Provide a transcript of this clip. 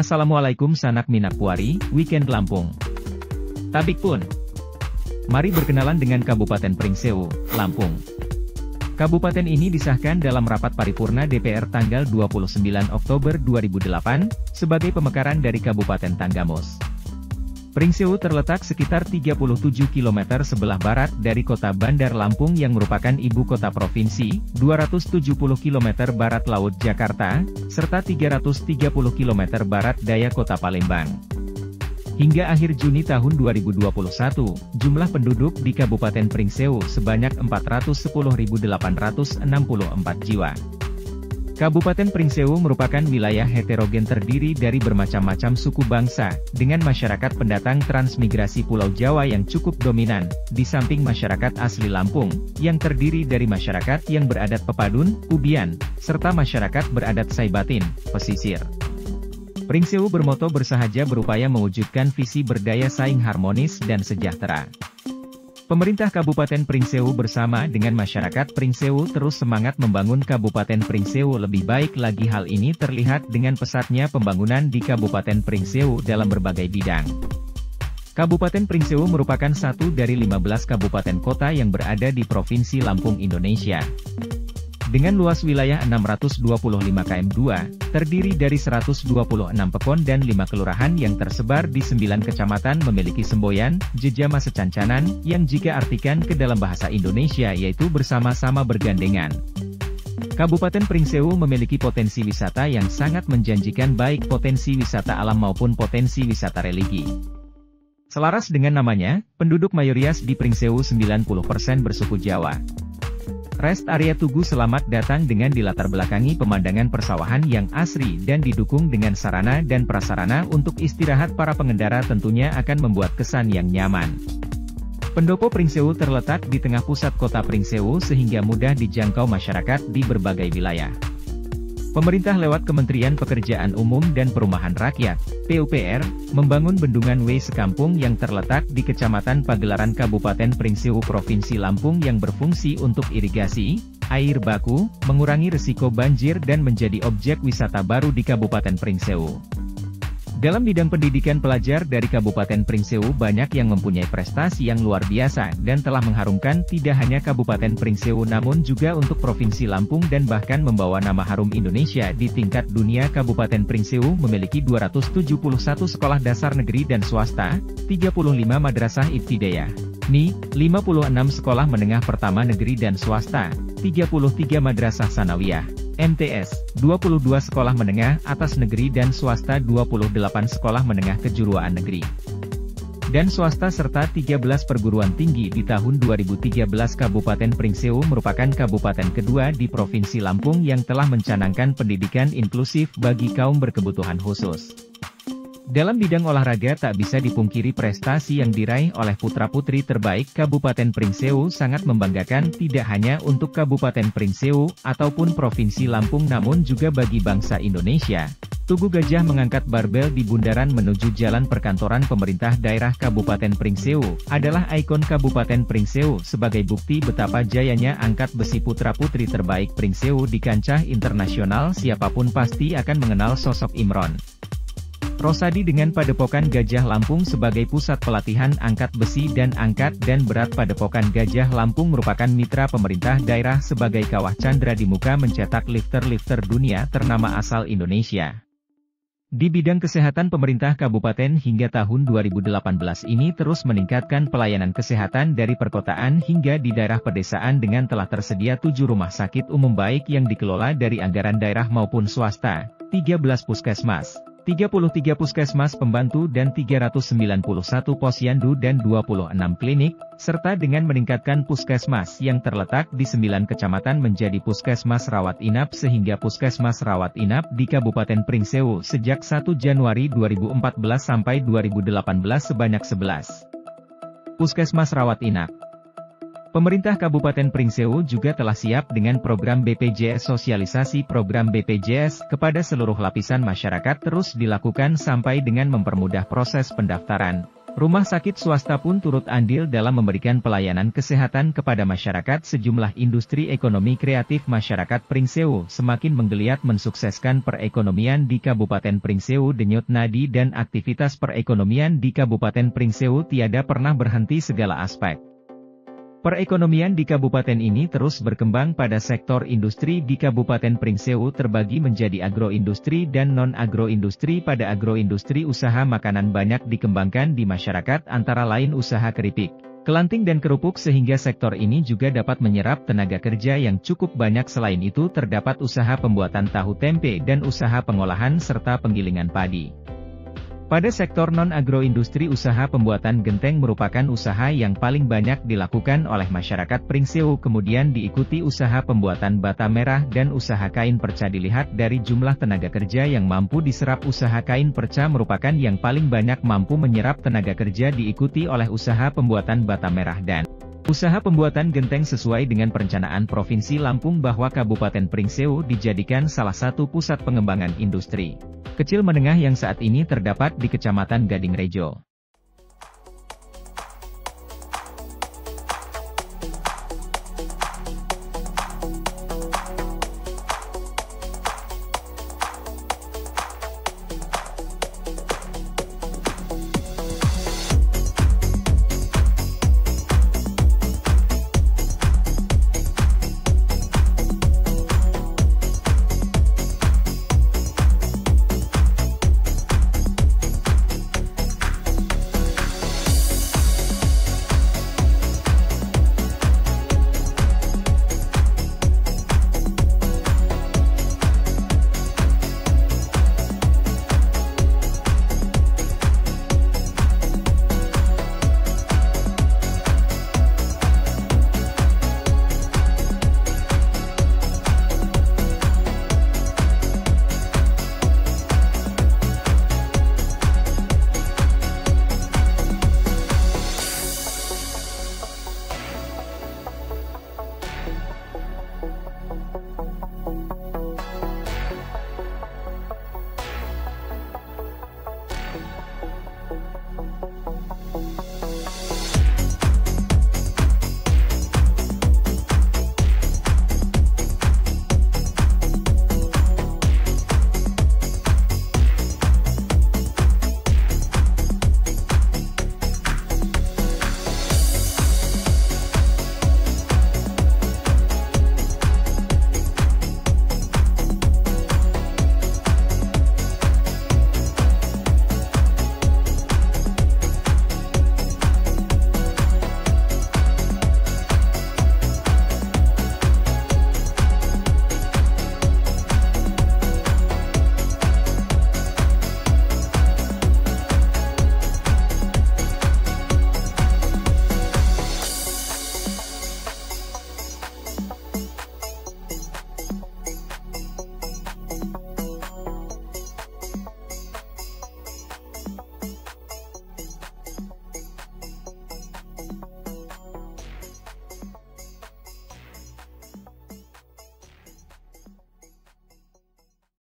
Assalamualaikum sanak minak puari, weekend Lampung. Tabik pun. Mari berkenalan dengan Kabupaten Pringsewu, Lampung. Kabupaten ini disahkan dalam rapat paripurna DPR tanggal 29 Oktober 2008, sebagai pemekaran dari Kabupaten Tanggamus. Pringsewu terletak sekitar 37 km sebelah barat dari kota Bandar Lampung yang merupakan ibu kota provinsi, 270 km barat Laut Jakarta, serta 330 km barat daya kota Palembang. Hingga akhir Juni tahun 2021, jumlah penduduk di Kabupaten Pringsewu sebanyak 410.864 jiwa. Kabupaten Pringsewu merupakan wilayah heterogen terdiri dari bermacam-macam suku bangsa, dengan masyarakat pendatang transmigrasi Pulau Jawa yang cukup dominan, di samping masyarakat asli Lampung, yang terdiri dari masyarakat yang beradat Pepadun, Ubian, serta masyarakat beradat Saibatin, pesisir. Pringsewu bermoto bersahaja berupaya mewujudkan visi berdaya saing harmonis dan sejahtera. Pemerintah Kabupaten Pringsewu bersama dengan masyarakat Pringsewu terus semangat membangun Kabupaten Pringsewu lebih baik lagi. Hal ini terlihat dengan pesatnya pembangunan di Kabupaten Pringsewu dalam berbagai bidang. Kabupaten Pringsewu merupakan satu dari 15 kabupaten kota yang berada di Provinsi Lampung, Indonesia. Dengan luas wilayah 625 km2, terdiri dari 126 pekon dan 5 kelurahan yang tersebar di 9 kecamatan memiliki semboyan, jejama secancanan, yang jika artikan ke dalam bahasa Indonesia yaitu bersama-sama bergandengan. Kabupaten Pringsewu memiliki potensi wisata yang sangat menjanjikan baik potensi wisata alam maupun potensi wisata religi. Selaras dengan namanya, penduduk mayoritas di Pringsewu 90% bersuku Jawa. Rest area Tugu Selamat datang dengan dilatar belakangi pemandangan persawahan yang asri dan didukung dengan sarana dan prasarana untuk istirahat para pengendara tentunya akan membuat kesan yang nyaman. Pendopo Pringsewu terletak di tengah pusat kota Pringsewu sehingga mudah dijangkau masyarakat di berbagai wilayah. Pemerintah lewat Kementerian Pekerjaan Umum dan Perumahan Rakyat, PUPR, membangun bendungan W Sekampung yang terletak di Kecamatan Pagelaran Kabupaten Pringsewu Provinsi Lampung yang berfungsi untuk irigasi, air baku, mengurangi risiko banjir dan menjadi objek wisata baru di Kabupaten Pringsewu. Dalam bidang pendidikan pelajar dari Kabupaten Pringsewu banyak yang mempunyai prestasi yang luar biasa dan telah mengharumkan tidak hanya Kabupaten Pringsewu namun juga untuk Provinsi Lampung dan bahkan membawa nama harum Indonesia di tingkat dunia. Kabupaten Pringsewu memiliki 271 sekolah dasar negeri dan swasta, 35 madrasah ibtidaiyah, MI, 56 sekolah menengah pertama negeri dan swasta, 33 madrasah sanawiyah, MTS, 22 sekolah menengah atas negeri dan swasta, 28 sekolah menengah kejuruan negeri dan swasta serta 13 perguruan tinggi. Di tahun 2013 Kabupaten Pringsewu merupakan kabupaten kedua di Provinsi Lampung yang telah mencanangkan pendidikan inklusif bagi kaum berkebutuhan khusus. Dalam bidang olahraga tak bisa dipungkiri prestasi yang diraih oleh putra-putri terbaik Kabupaten Pringsewu sangat membanggakan tidak hanya untuk Kabupaten Pringsewu ataupun Provinsi Lampung namun juga bagi bangsa Indonesia. Tugu Gajah mengangkat barbel di bundaran menuju jalan perkantoran pemerintah daerah Kabupaten Pringsewu adalah ikon Kabupaten Pringsewu sebagai bukti betapa jayanya angkat besi putra-putri terbaik Pringsewu di kancah internasional. Siapapun pasti akan mengenal sosok Imron Rosadi dengan Padepokan Gajah Lampung sebagai pusat pelatihan angkat besi dan angkat dan berat. Padepokan Gajah Lampung merupakan mitra pemerintah daerah sebagai kawah candra di muka mencetak lifter-lifter dunia ternama asal Indonesia. Di bidang kesehatan pemerintah kabupaten hingga tahun 2018 ini terus meningkatkan pelayanan kesehatan dari perkotaan hingga di daerah pedesaan dengan telah tersedia 7 rumah sakit umum baik yang dikelola dari anggaran daerah maupun swasta, 13 puskesmas, 33 puskesmas pembantu dan 391 posyandu dan 26 klinik, serta dengan meningkatkan puskesmas yang terletak di 9 kecamatan menjadi puskesmas rawat inap sehingga puskesmas rawat inap di Kabupaten Pringsewu sejak 1 Januari 2014 sampai 2018 sebanyak 11 puskesmas rawat inap. Pemerintah Kabupaten Pringsewu juga telah siap dengan program BPJS. Sosialisasi program BPJS kepada seluruh lapisan masyarakat terus dilakukan sampai dengan mempermudah proses pendaftaran, Rumah sakit swasta pun turut andil dalam memberikan pelayanan kesehatan kepada masyarakat. Sejumlah industri ekonomi kreatif masyarakat Pringsewu semakin menggeliat mensukseskan perekonomian di Kabupaten Pringsewu denyut nadi, dan aktivitas perekonomian di Kabupaten Pringsewu tiada pernah berhenti. Segala aspek perekonomian di kabupaten ini terus berkembang. Pada sektor industri di Kabupaten Pringsewu terbagi menjadi agroindustri dan non-agroindustri. Pada agroindustri, usaha makanan banyak dikembangkan di masyarakat, antara lain usaha keripik, kelanting dan kerupuk, sehingga sektor ini juga dapat menyerap tenaga kerja yang cukup banyak. Selain itu terdapat usaha pembuatan tahu tempe dan usaha pengolahan serta penggilingan padi. Pada sektor non-agroindustri, usaha pembuatan genteng merupakan usaha yang paling banyak dilakukan oleh masyarakat Pringsewu, kemudian diikuti usaha pembuatan bata merah dan usaha kain perca. Dilihat dari jumlah tenaga kerja yang mampu diserap, usaha kain perca merupakan yang paling banyak mampu menyerap tenaga kerja, diikuti oleh usaha pembuatan bata merah dan usaha pembuatan genteng. Sesuai dengan perencanaan Provinsi Lampung bahwa Kabupaten Pringsewu dijadikan salah satu pusat pengembangan industri kecil menengah yang saat ini terdapat di Kecamatan Gading Rejo.